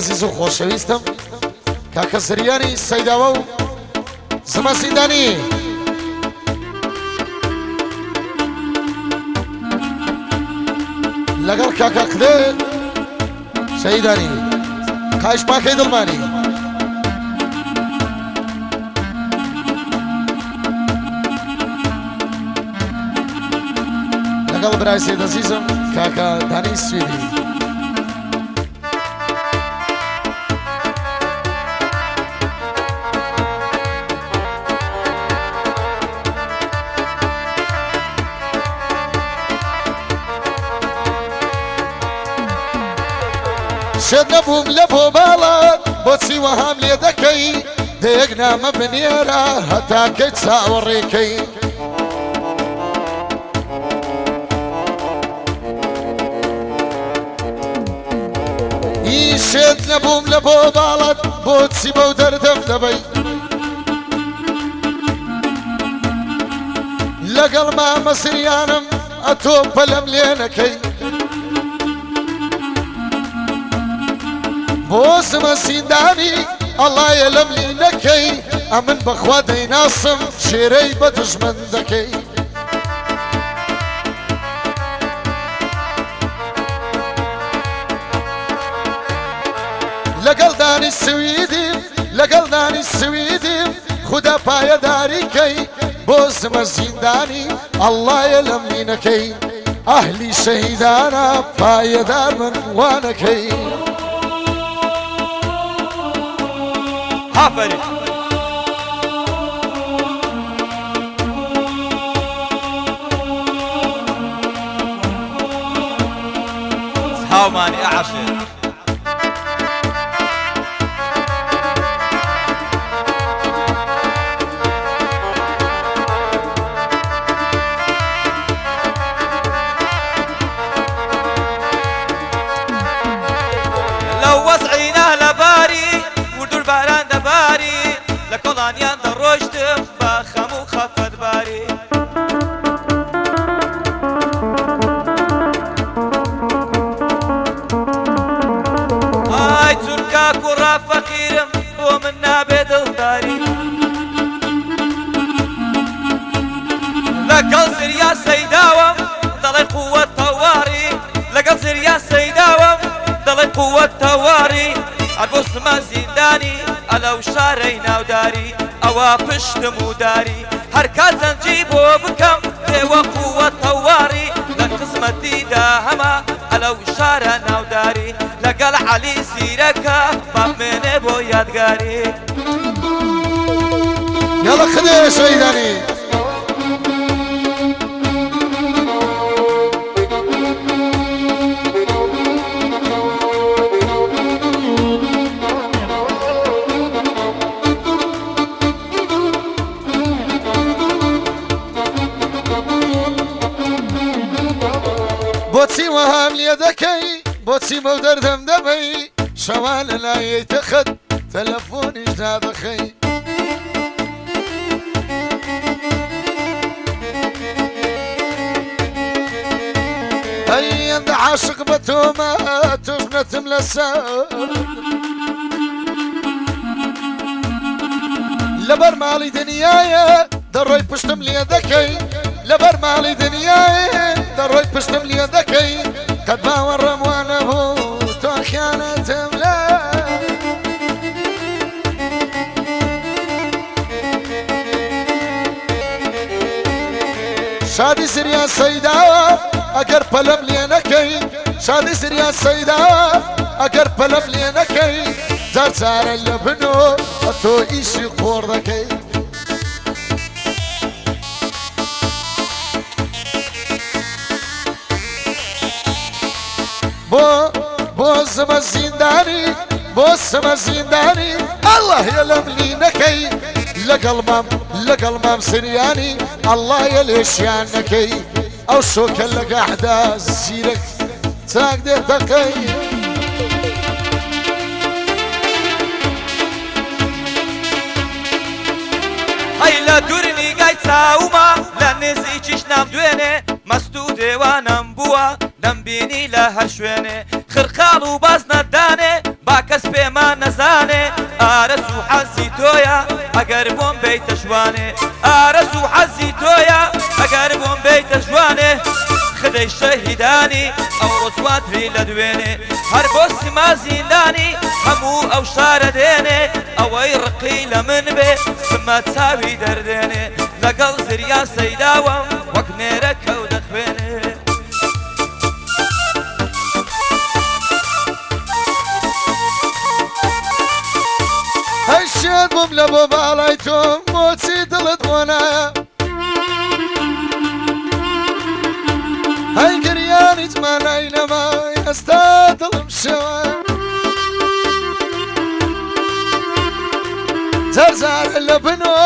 زیزو خۆشەویستم کاکە زریانی سەیداوە و زمە زیندانی لەگەڵ کاکە قدێ سەیدانی قایش پاکەی دڵمانی لەگەڵ برای سێد عەزیزم کاکە دانی سویدی شێت نەبووم لە بۆ باڵات بۆچی وەهام لێ دەکەی دەیەک نامە بنێرە هەتاکەی چاوەڕێکەی شێت نەبووم لە بۆ باڵات بۆچی بەو دەردەم دەبەی لەگەڵ مامە سریانم ئەتۆ پەلەم لێ نەکەی بۆ زمە زیندانی ئەڵایە لەم لی نەکەی ئەمن بەخوا دەیناسم شێرەی بە دژمن دەکەی لەگەڵ دانی سویدیم لەگەڵ دانی سویدیم خوددا پایەداریکەی بۆ زمە زیندانی ئەڵایە لەم لی نەکەی ئەهلی شەهیدانە پایەدار من وانەکەی آفرین هاومانی عاشق لو وسعينا لباري وردو الباران دباري لكولانيان دروشتم بخمو خفت باري هاي تركا كورا فقيرم ومنا بدل داري لقل سريا سيداوم ضلي قوة طواري لقل سريا سيداوم ضلي قوة طواري عبوس ما زنداني ألو شاري ناوداري أوا پشتم وداري هركازا نجيبو بكم ديوا قوة طواري لقسمتي داهما ألو شارا ناوداري لقل علي سيركا ما من بو يادقاري يلا خدي شهيداني بۆچی وەهام لێ دەکەی بۆچی بەو دەردەم دەبەی شەوان لە لایەی تەخت تەلەفۆنیش نادەخەی ئەی ئەندە عاشق بە تۆمە تۆش نەتم لەسەر لەبەر ماڵی دنیایە دەڕۆی پشتم لێ دەکەی لەبەر ماڵی دنیایە دەڕۆی پشتم لێ دەکەی قەت باوەڕەم وا نەبوو تۆ خیانەتم لە شادی زریان سەیداوە ئەگەر پەلەم لێ نەکەی شادی زریان سەیداوە ئەگەر پەلەم لێ نەکەی جار جارە لە بنۆ تۆ ئیشی خۆڕ دەکەی بۆ زمە زیندانی بۆ سمە زیندانی ئەڵڵاهە لەم لی نەکەی لەگەڵ مام سریانی ئەڵڵایە لێشیان نەکەی ئەو شۆکە لە گەحدا زیرەک چاک دێتەکەی هەی لە دوورنی گای چاومە لە نزیکیش نام دوێنێ مەست و دێوانم بووە دەمبینی لە هەر شوێنێ خرقاڵ و باز نەدانێ باکەس پێمان نەزانێ ئارەز و حەزی تۆیە ئەگەر بۆم بیتە جوانێ ئارەز و حەزی تۆیە ئەگەر بۆم بیتە جوانێ خدەی شەهیدانی ئەو ڕۆژواتری لە دوێنێ هەر بۆ سما زیندانی هەموو ئەو شارە دێنێ ئەوەی ڕقی لە من بێ سمە چاوی دەردێنێ لەگەڵ زریا سەیداوەم وەک نێرە کەو دەخوێنێ هەی شێت بووم لە بۆ باڵای تۆم بۆچی دڵت بۆ نایە هەی گریان هیچ مانای نەمای ئێستا دڵم شێوە جەرجارە لە بنۆ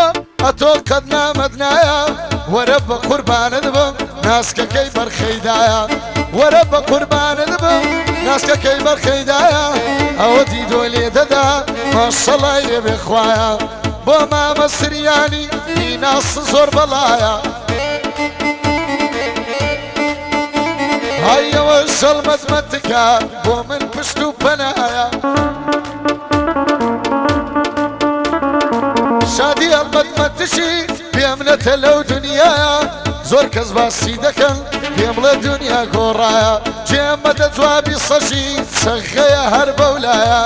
ئەتۆڵ قەت نامەد نایە وەرە بە قوربانت بم ناسکەکەی بەرخەیدایە وەرە بە قوربانت بم ناسکەکەی بەرخەیدایە ئەوە دیدۆ لێ دەدا ماشەڵای لێ بێخوایە بۆ مامە سریانی بیناس زۆر بەڵایە هایەوە شەڵمەتمەتکە بۆ من پشت و پەنایە شادی هەڵمەتمەتشی پێم نەتە لەو دنیایە زۆر کەس باسی دەکەن پێم لە دنیا گۆڕایە جێم بەدە جوابی سەژی چەخەیە هەر بەولایە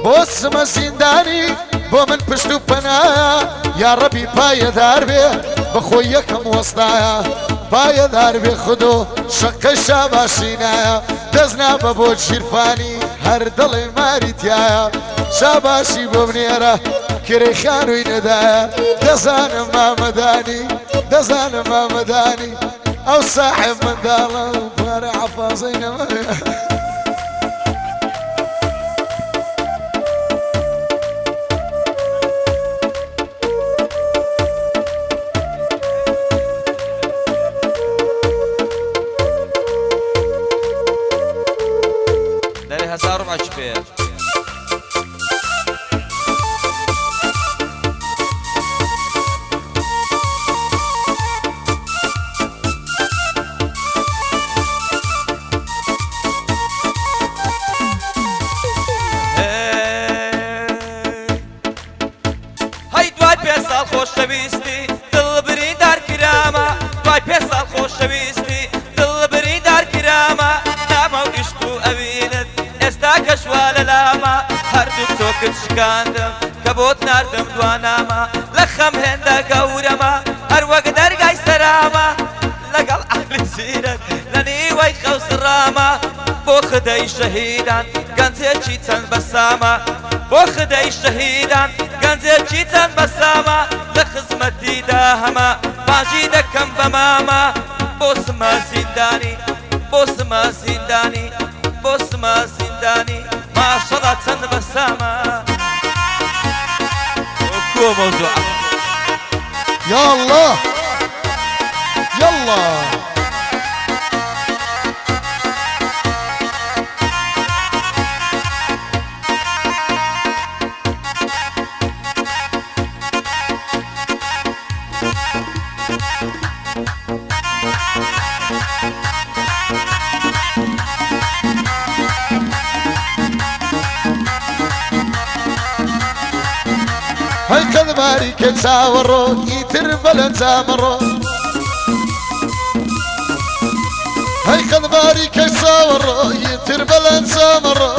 بۆ سمە زیندانی بۆ من پشت و پەنایە یا ڕەبی پایەدار بێ بەخۆی یەکەم وەستایە پایەدار بێ خودۆ شەقە شاباشینایە دەستنا بە بۆ شیرفانی هەر دڵی ماری تایە شاباشی بۆ منێرە کرێ خانووی نەدایە دەزانم مامەدانی دەزانم مامەدانی ئەو ساحب منداڵە و پارە حەفازەی نەمایە هزار و عشبه هەی دوای پێ ساڵ خۆشەویستی دڵبری دارکرامە دوای پێ ساڵ خۆشەویستی دڵبری دارکرامە نامە و گشت و ئەوینت ئێستا کەشوا لە لامە هەردوو تۆکت شکاندم کە بۆت ناردم دوانامە لە خەم هێندە گەورەمە هەر وەک دەرگای سەرامە لەگەڵ ئەهلی زیرەت لە نیوەی خەوسڕامە بۆ خدەی شەهیدان گەنجێکی چەند بەسامە بۆ خدەی شەهیدان گەنجێکی چەند بەسامە لە خزمەتیدا هەمە باژی دەکەم بە مامە بۆ سمە زیندانی بۆ سمە زیندانی بۆ سمە زیندانی ماشەڵا چەند بەسامە کۆ مەوزوع یا الله یاڵڵا هەی کەدباری کە چاوەڕۆ ئیتر بەلەنجامەڕۆ هەی کەدباری کە چاوەڕۆ ئیتر بەلەنجامەڕۆ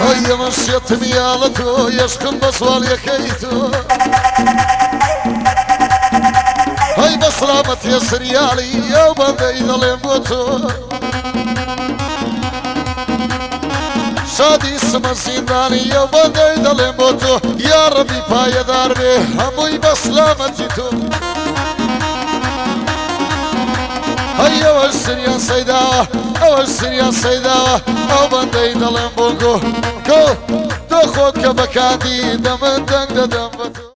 هەی ئەمە شێتمیاڵە تۆ یەشکم بە سواڵیەکەی تۆ هەی بە سڵامەتیە سریاڵی ئەو بەندەی دەڵێم بۆ تۆ شادی سمە زیندانی ئەو بەندەی دەڵێم بۆ تۆ یا ڕەبی پایەدار بێ هەمووی بە سلامەتی تۆ هەی ئەوەش سریان سەیداوە ئەوەش سریان سەیداوە ئەو بەندەی دەڵێم بۆ گۆ تۆ خۆت کە بەکاتی دەمن دەنگ دەدەم بە تۆ